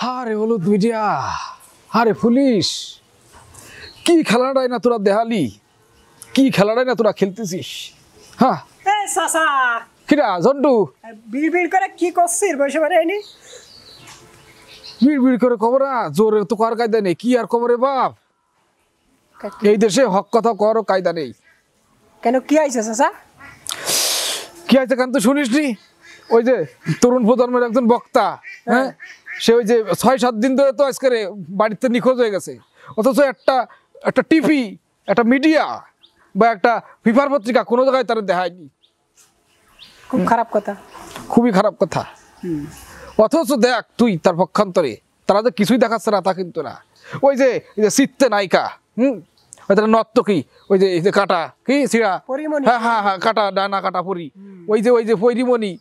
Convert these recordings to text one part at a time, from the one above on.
আরে হলুদ মিডিয়া, আরে পুলিশ, কি খেলাটাই না তোরা দেখালি, কি খেলাটাই না তোরা খেলতেছিস। হ্যাঁ এই চাচা, কিরা জন্টু বিড় করে কি করছিস? বসে পড়ে এনি বিড় করে খবর না, জোরে তো কর কায়দা নেই। কি আর খবরে বাপ, এই দেশে হক কথা কর কায়দা নেই। কেন কি আইছে চাচা? কি আছে কেন তো শুনিস নি? ওই যে তরুণ প্রজন্মের একজন বক্তা, হ্যাঁ, সে ওই যে ৬-৭ দিন ধরে তো আজকে বাড়িতে নিখোঁজ হয়ে গেছে। অথচ একটা টিভি, একটা মিডিয়া বা একটা পেপার পত্রিকা কোনো জায়গায় তারা দেখায়নি। খুব খারাপ কথা, খুবই খারাপ কথা। অথচ দেখ তুই তার পক্ষান্তরে তারা যে কিছুই দেখাচ্ছে না তা কিন্তু না। ওই যে চিত্তে নায়িকা, নর্তকী, ওই যে কাটা কি সিরা, হ্যাঁ হ্যাঁ হ্যাঁ, কাটা ডানা কাটা পরি, ওই যে পৈরিমণি,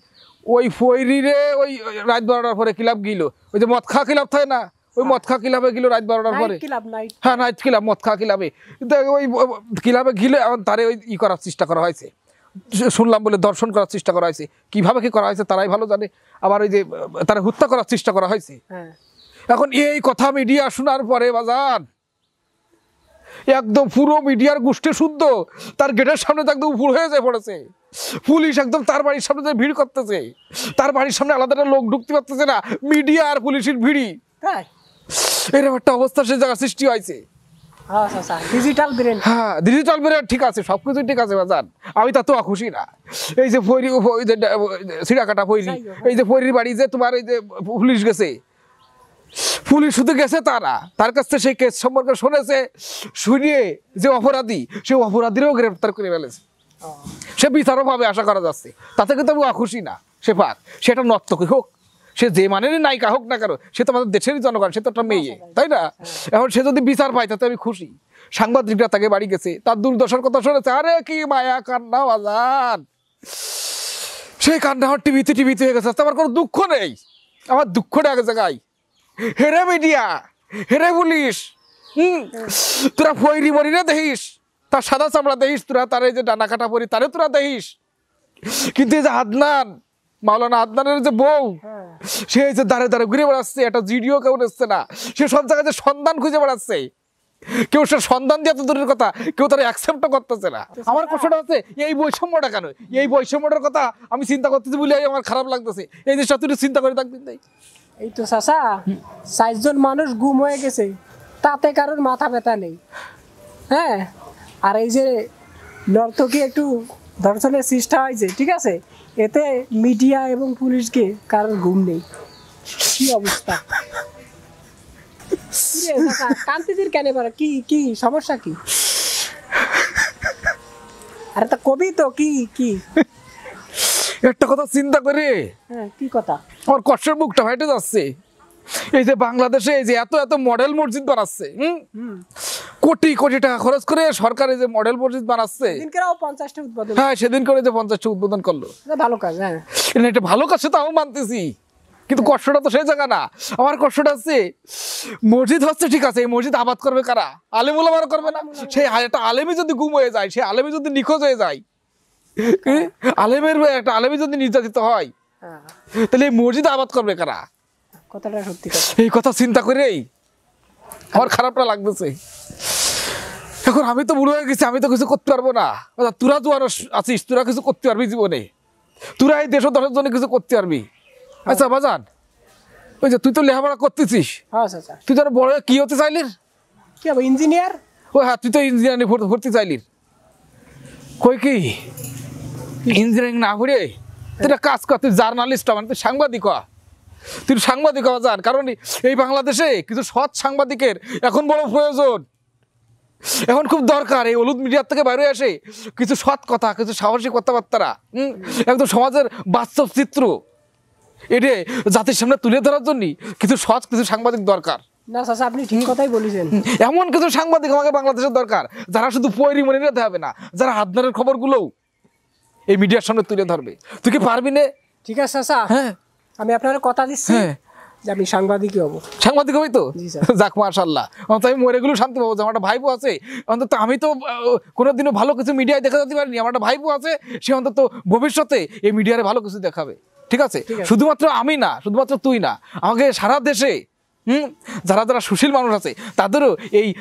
ওই পৈরিরে ওই রাত ১২টার পরে ক্লাব গিল। ওই যে মদ খা ক্লাব থাকে না, ওই মদ খা ক্লাবে গিল রাত ১২টার পরে। হ্যাঁ নাইট ক্লাব, মদ খা ক্লাবে। কিন্তু ওই ক্লাবে গিলে এখন তারে ওই করার চেষ্টা করা হয়েছে, শুনলাম বলে দর্শন করার চেষ্টা করা হয়েছে। কিভাবে কি করা হয়েছে তারাই ভালো জানে। আবার ওই যে তারা হত্যা করার চেষ্টা করা হয়েছে। এখন এই কথা মিডিয়া শোনার পরে বাজান একদম পুরো মিডিয়ার গোষ্ঠী শুদ্ধ তার গেটের সামনে একদম উপর হয়ে যায় পড়েছে। পুলিশ একদম তার বাড়ির সামনে যে ভিড় করতেছে, তার বাড়ির সামনে আলাদা লোক ঢুকতে পারতেছে না, মিডিয়া আর পুলিশের ভিড়ি। এরকম একটা অবস্থা সে জায়গা সৃষ্টি হয়েছে। ডিজিটাল ব্রেন, হ্যাঁ ডিজিটাল ব্রেন, ঠিক আছে, সবকিছু ঠিক আছে বাজান, আমি তা তো খুশি না। এই যে ফৈরি, ওই যে সিরাকাটা ফৈরি, এই যে ফৈরির বাড়ি যে তোমার এই যে পুলিশ গেছে, পুলিশ শুধু গেছে তারা, তার কাছ থেকে সেই কেস সম্পর্কে শুনেছে, শুনিয়ে যে অপরাধী, সে অপরাধীরাও গ্রেফতার করে ফেলেছে। সে বিচারও পাবে আশা করা যাচ্ছে। তাতে কিন্তু আমি খুশি না। সে পাক, সেটা নর্তকী হোক, সে যে মানেরই নায়িকা হোক না কেন, সে তো আমাদের দেশেরই জনগণ, সে তো একটা মেয়ে, তাই না? এখন সে যদি বিচার পায় তাতে আমি খুশি। সাংবাদিকরা তাকে বাড়ি গেছে, তার দুর্দশার কথা শুনেছে। আরে কি মায়া কান্না বাজান, সেই কান্না আমার টিভিতে হয়ে গেছে। আমার কোনো দুঃখ নেই, আমার দুঃখটা এক জায়গায়। হেরে মিডিয়া, হেরে পুলিশ, তোরা ফৈরি মরিরে দেখিস, তার সাদা চামড়া দেখিস, তোরা তার এই যে ডানা কাটা পরি তারে তোরা দেখিস। কিন্তু এই যে আদনান, মাওলানা আদনানের যে বউ, সে যে দাঁড়ে দাঁড়ে ঘুরে বেড়াচ্ছে, একটা জিডিও কেউ নিচ্ছে না, সে সব জায়গায় যে সন্ধান খুঁজে বেড়াচ্ছে। কেউ সে সন্ধান দিয়ে এত দূরের কথা, কেউ তারা অ্যাকসেপ্টও করতেছে না। আমার কষ্টটা হচ্ছে এই বৈষম্যটা কেন, এই বৈষম্যটার কথা আমি চিন্তা করতেছি বলে আমার খারাপ লাগতেছে। এই জিনিসটা তুই চিন্তা করে থাকবেন তাই। এই তো চাচা ৪ জন মানুষ গুম হয়ে গেছে, তাতে কারোর মাথা ব্যথা নেই। হ্যাঁ, আর এই যে নর্তকী একটু ধর্ষণের চেষ্টা হয়েছে, ঠিক আছে, এতে মিডিয়া এবং পুলিশকে কারোর ঘুম নেই। কি অবস্থা! কান্তিজির কেন পারে, কি কি সমস্যা কি? আরে তা কবি তো কি কি একটা কথা চিন্তা করে, হ্যাঁ কি কথা, আমার কষ্টের মুখটা ফাইটে যাচ্ছে। এই যে বাংলাদেশে এই যে এত এত মডেল মসজিদ বানাচ্ছে, কোটি কোটি টাকা খরচ করে সরকার এই যে মডেল মসজিদ বানাচ্ছে। হ্যাঁ সেদিন করে যে 50টা উদ্বোধন করলো, ভালো কাজ। হ্যাঁ এটা ভালো কাজ, সেটা আমি মানতেছি, কিন্তু কষ্টটা তো সেই জায়গা না। আমার কষ্টটা হচ্ছে মসজিদ হচ্ছে ঠিক আছে, এই মসজিদ আবাদ করবে কারা? আলেম ওলামারা করবে না? সেই একটা আলেমই যদি গুম হয়ে যায়, সেই আলেমই যদি নিখোঁজ হয়ে যায়, আলেমের একটা আলেমই যদি নির্যাতিত হয়, তাহলে এই মসজিদ আবাদ করবে কারা? কথাটা সত্যি। এই কথা চিন্তা করেই আমার খারাপটা লাগতেছে। এখন আমি তো বুড়ো হয়ে গেছি, আমি তো কিছু করতে পারবো না। তোরা জোয়ার আছিস, তোরা কিছু করতে পারবি জীবনে, তোরা এই দেশ দশের জন্য কিছু করতে পারবি। আচ্ছা বাজান, ওই যে তুই তো লেখাপড়া করতেছিস, তুই তো বড় কি হতে চাইলি? কি হবে, ইঞ্জিনিয়ার? ও হ্যাঁ, তুই তো ইঞ্জিনিয়ারিং ভর্তি চাইলি। কই কি ইঞ্জিনিয়ারিং না করে তুই একটা কাজ কর, তুই জার্নালিস্ট, মানে তুই সাংবাদিক হ। তুই সাংবাদিক হওয়া যান, কারণ এই বাংলাদেশে কিছু সৎ সাংবাদিকের এখন বড় প্রয়োজন, এখন খুব দরকার। এই হলুদ মিডিয়ার থেকে বাইরে আসে কিছু সৎ কথা, কিছু সাহসী কথাবার্তা, একদম সমাজের বাস্তব চিত্র এটা জাতির সামনে তুলে ধরার জন্য কিছু সৎ কিছু সাংবাদিক দরকার। না চাচা, আপনি ঠিক কথাই বলেছেন। এমন কিছু সাংবাদিক আমাকে বাংলাদেশের দরকার, যারা শুধু পয়রি মনে নিতে হবে না, যারা হাতদারের খবরগুলোও এই মিডিয়ার সামনে তুলে ধরবে। তুই কি পারবি না? ঠিক আছে চাচা, হ্যাঁ আমি আপনার কথা দিচ্ছি যে আমি সাংবাদিকই হব। সাংবাদিক হবি তো? যাক মাশাআল্লাহ, অন্তত আমি মরে গেলেও শান্তি পাবো যে আমার একটা ভাইপো আছে। অন্তত আমি তো কোনোদিনও ভালো কিছু মিডিয়ায় দেখা যেতে পারিনি, আমার একটা ভাইপো আছে, সে অন্তত ভবিষ্যতে এই মিডিয়ারে ভালো কিছু দেখাবে। ঠিক আছে, শুধুমাত্র আমি না, শুধুমাত্র তুই না, আমাকে সারা দেশে যারা যারা সুশীল মানুষ আছে তাদেরও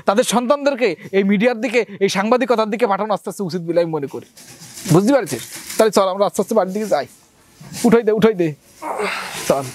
তাদের সন্তানদেরকে এই মিডিয়ার দিকে এই সাংবাদিকতার দিকে পাঠানো আস্তে আস্তে উচিত বলে আমি মনে করি। বুঝতে পারছিস? তাহলে চল আমরা আস্তে আস্তে বাড়ির দিকে যাই। উঠাই দে চল।